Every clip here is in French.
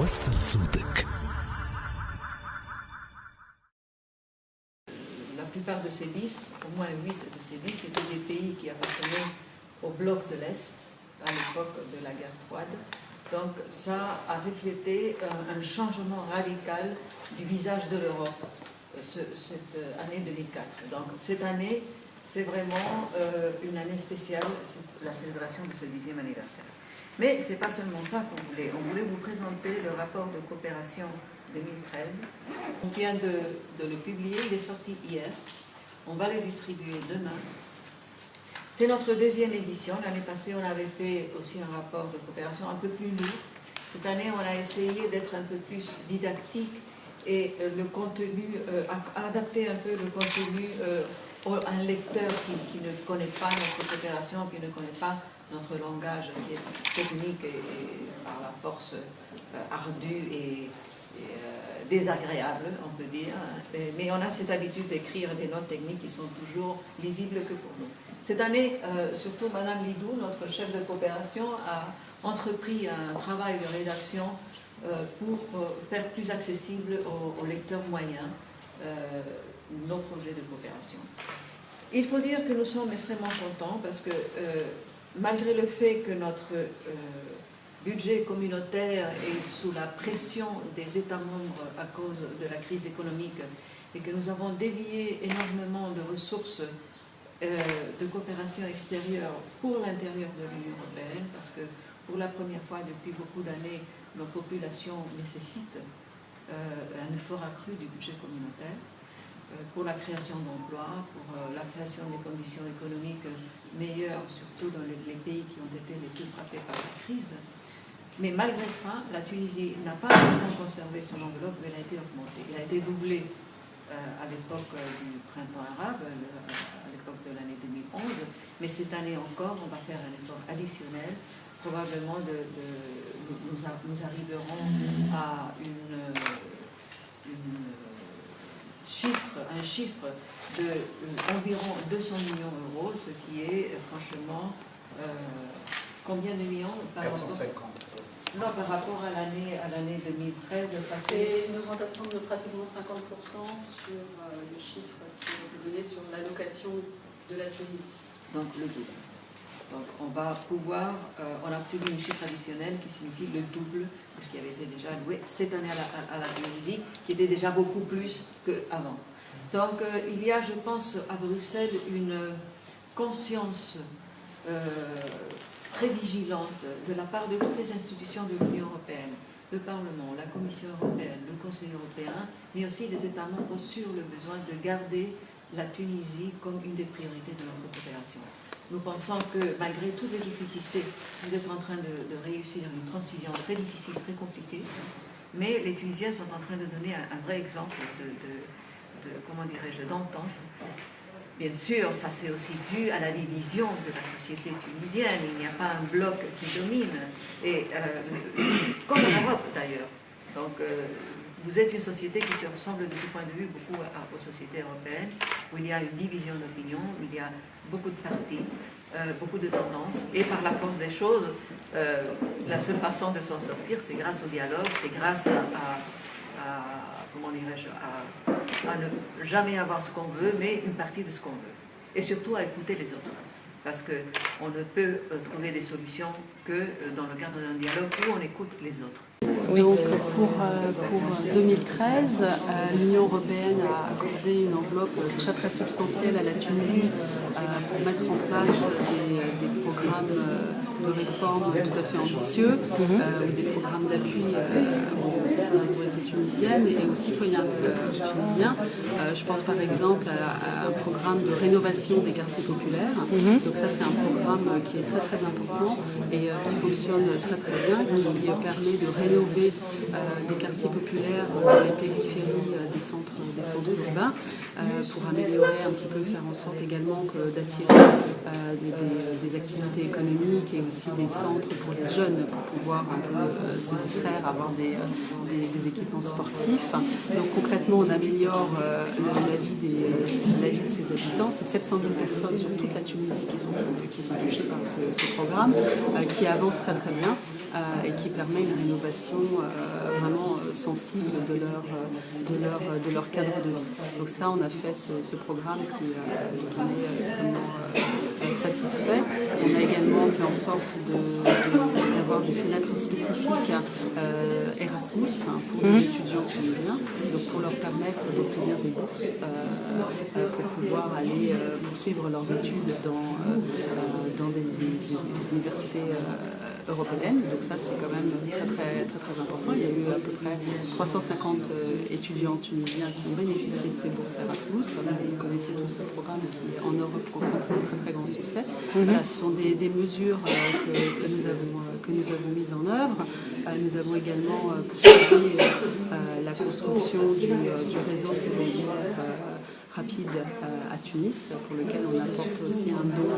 وصل صوتك. La plupart de ces 10, au moins 8 de ces 10, étaient des pays qui appartenaient au bloc de l'Est à l'époque de la guerre froide. Donc ça a reflété un changement radical du visage de l'Europe cette année 2004. Donc cette année, c'est vraiment une année spéciale, c'est la célébration de ce 10e anniversaire. Mais ce n'est pas seulement ça qu'on voulait. On voulait vous présenter le rapport de coopération 2013. On vient de le publier, il est sorti hier. On va le distribuer demain. C'est notre deuxième édition. L'année passée, on avait fait aussi un rapport de coopération un peu plus lourd. Cette année, on a essayé d'être un peu plus didactique et le contenu, adapter un peu le contenu à un lecteur qui ne connaît pas notre coopération, qui ne connaît pas notre langage qui est technique et par la force ardue et désagréable, on peut dire. Mais on a cette habitude d'écrire des notes techniques qui sont toujours lisibles que pour nous. Cette année, surtout Madame Lidou, notre chef de coopération, a entrepris un travail de rédaction pour faire plus accessible aux lecteurs moyens nos projets de coopération. Il faut dire que nous sommes extrêmement contents parce que malgré le fait que notre budget communautaire est sous la pression des États membres à cause de la crise économique et que nous avons dévié énormément de ressources de coopération extérieure pour l'intérieur de l'Union européenne, parce que pour la première fois depuis beaucoup d'années, nos populations nécessitent un effort accru du budget communautaire pour la création d'emplois, pour la création des conditions économiques meilleures, surtout dans les pays qui ont été les plus frappés par la crise. Mais malgré ça, la Tunisie n'a pas seulement conservé son enveloppe, mais elle a été augmentée. Elle a été doublée à l'époque du printemps arabe, à l'époque de l'année 2011, mais cette année encore, on va faire un effort additionnel. Probablement, nous arriverons à un chiffre d'environ 200 millions d'euros, ce qui est franchement combien de millions par 450. Non, par rapport à l'année 2013, ça fait... C'est une augmentation de pratiquement 50% sur le chiffre qui a été donné sur l'allocation de la Tunisie. Donc le double. Donc on va pouvoir, on a obtenu un chiffre additionnel qui signifie le double de ce qui avait été déjà alloué cette année à la Tunisie, qui était déjà beaucoup plus qu'avant. Donc il y a, je pense, à Bruxelles une conscience très vigilante de la part de toutes les institutions de l'Union européenne, le Parlement, la Commission européenne, le Conseil européen, mais aussi les États membres sur le besoin de garder la Tunisie comme une des priorités de notre coopération. Nous pensons que malgré toutes les difficultés, vous êtes en train de réussir une transition très difficile, très compliquée, mais les Tunisiens sont en train de donner un vrai exemple comment dirais-je, d'entente. Bien sûr, ça c'est aussi dû à la division de la société tunisienne. Il n'y a pas un bloc qui domine, et, comme en Europe d'ailleurs. Donc, vous êtes une société qui se ressemble de ce point de vue beaucoup aux sociétés européennes, où il y a une division d'opinion, où il y a beaucoup de partis, beaucoup de tendances, et par la force des choses, la seule façon de s'en sortir, c'est grâce au dialogue, c'est grâce comment dirais-je, à ne jamais avoir ce qu'on veut, mais une partie de ce qu'on veut. Et surtout à écouter les autres. Parce qu'on ne peut trouver des solutions que dans le cadre d'un dialogue où on écoute les autres. Donc pour 2013, l'Union européenne a accordé une enveloppe très très substantielle à la Tunisie pour mettre en place des programmes de réforme tout à fait ambitieux, des programmes d'appui aux autorités tunisiennes et aux citoyens tunisiens. Je pense par exemple à un programme de rénovation des quartiers populaires. Donc ça c'est un programme qui est très très important et qui fonctionne très très bien, qui permet de rénover des quartiers populaires dans les périphéries des centres urbains pour améliorer un petit peu, faire en sorte également d'attirer des activités économiques et aussi des centres pour les jeunes pour pouvoir un peu se distraire, avoir des équipements sportifs. Donc concrètement on améliore la vie de ses habitants. C'est 700 000 personnes sur toute la Tunisie qui sont touchées par ce programme qui avance très très bien. et qui permet une rénovation vraiment sensible de leur cadre de vie. Donc ça, on a fait ce programme dont on est extrêmement satisfait. On a également fait en sorte d'avoir des fenêtres spécifiques Erasmus pour les étudiants tunisiens, donc pour leur permettre d'obtenir des bourses pour pouvoir aller poursuivre leurs études dans des universités européennes. Donc ça, c'est quand même très important. Il y a eu à peu près 350 étudiants tunisiens qui ont bénéficié de ces bourses Erasmus. Vous connaissez tous ce programme qui, en Europe, rencontre un très grand succès. Voilà, ce sont des mesures que nous avons mises en œuvre. Nous avons également poursuivi la construction du réseau ferroviaire rapide à Tunis, pour lequel on apporte aussi un don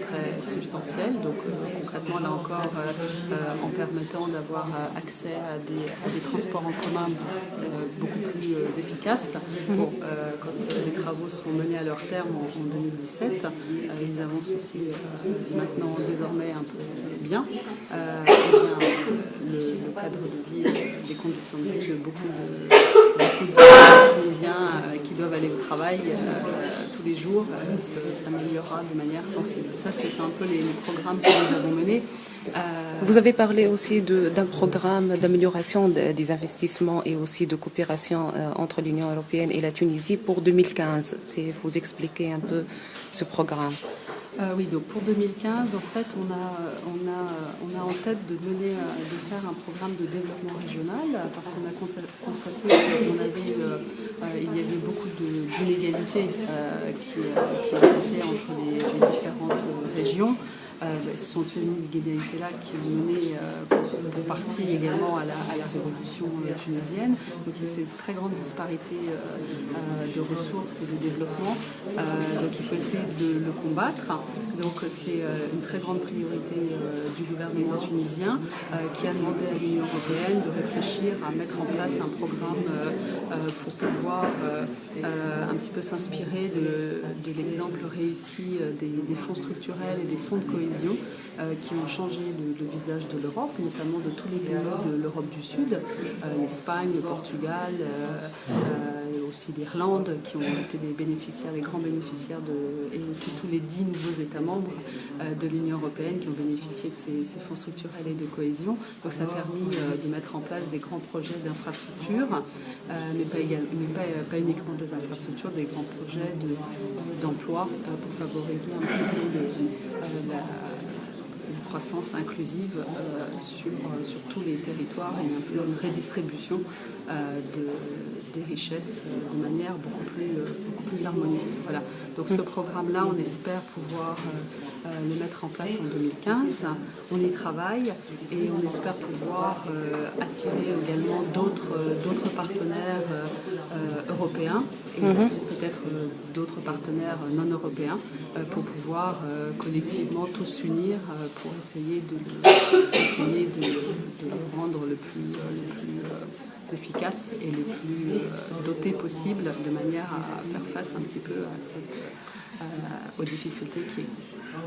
très substantiel. Donc concrètement, là encore, en permettant d'avoir accès à des transports en commun beaucoup plus efficaces. Bon, quand les travaux seront menés à leur terme en 2017, ils avancent aussi maintenant désormais un peu bien. Le cadre de vie, les conditions de vie de beaucoup de Tunisiens qui doivent aller au travail tous les jours s'améliorera de manière sensible. Ça, c'est un peu les programmes que nous avons menés. Vous avez parlé aussi d'un programme d'amélioration des investissements et aussi de coopération entre l'Union européenne et la Tunisie pour 2015. Si vous expliquez un peu ce programme. Oui, donc pour 2015, en fait, on a en tête de faire un programme de développement régional parce qu'on a constaté qu'il y avait beaucoup d'inégalités qui existaient entre les différentes régions. Ce sont ces inégalités-là qui ont mené en partie également à la révolution tunisienne. Donc il y a cette très grande disparité de ressources et de développement. Donc il faut essayer de le combattre. Donc c'est une très grande priorité du gouvernement tunisien qui a demandé à l'Union européenne de réfléchir à mettre en place un programme pour pouvoir un petit peu s'inspirer de l'exemple réussi des fonds structurels et des fonds de cohésion qui ont changé le visage de l'Europe, notamment de tous les pays de l'Europe du Sud, l'Espagne, le Portugal, aussi l'Irlande, qui ont été les grands bénéficiaires et aussi tous les 10 nouveaux États membres de l'Union européenne qui ont bénéficié de ces fonds structurels et de cohésion. Donc ça a permis de mettre en place des grands projets d'infrastructures, mais pas uniquement des infrastructures, des grands projets d'emploi pour favoriser un petit peu une croissance inclusive sur tous les territoires et un peu une redistribution des richesses de manière beaucoup plus harmonieuse. Voilà. Donc ce programme-là, on espère pouvoir le mettre en place en 2015. On y travaille et on espère pouvoir attirer également d'autres partenaires européens et peut-être d'autres partenaires non européens pour pouvoir collectivement tous s'unir pour essayer de le rendre le plus efficace et le plus doté possible de manière à faire face un petit peu aux difficultés qui existent.